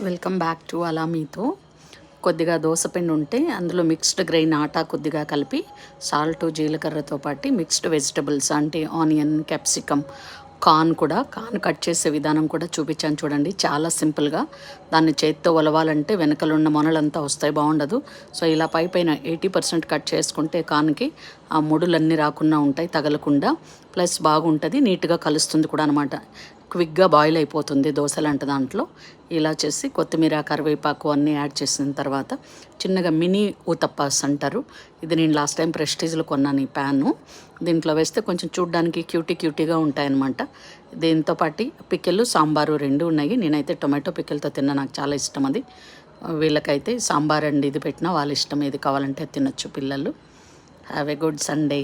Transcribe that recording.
Welcome back to అలా మీతో. కొద్దిగా దోసపిండి ఉంటే అందులో మిక్స్డ్ గ్రెయిన్ ఆటా కొద్దిగా కలిపి సాల్ట్ జీలకర్రతో పాటు మిక్స్డ్ వెజిటబుల్స్ అంటే ఆనియన్ క్యాప్సికమ్ కార్న్ కట్ చేసే విధానం కూడా చూపించాను చూడండి. చాలా సింపుల్గా దాన్ని చేత్తో ఒలవాలంటే వెనకలున్న మొనలంతా వస్తాయి, బాగుండదు. సో ఇలా పైన 80% కట్ చేసుకుంటే కార్న్కి ఆ ముడులన్నీ రాకుండా ఉంటాయి, తగలకుండా. ప్లస్ బాగుంటుంది, నీట్గా కలుస్తుంది కూడా అనమాట. క్విక్గా బాయిల్ అయిపోతుంది దోశలాంటి దాంట్లో. ఇలా చేసి కొత్తిమీర కరివేపాకు అన్నీ యాడ్ చేసిన తర్వాత చిన్నగా మినీ ఊతప్పాస్ అంటారు. ఇది నేను లాస్ట్ టైం ప్రెస్టీజ్లో కొన్నాను ఈ ప్యాను. దీంట్లో వేస్తే కొంచెం చూడ్డానికి క్యూటీగా ఉంటాయన్నమాట. దీంతో పాటు పికిల్ సాంబారు రెండు ఉన్నాయి. నేనైతే టొమాటో పికిల్తో తిన్నా, నాకు చాలా ఇష్టం అది. వీళ్ళకైతే సాంబార్ అండి ఇది పెట్టినా వాళ్ళ ఇష్టం, ఏది కావాలంటే తినొచ్చు పిల్లలు. Have a good Sunday.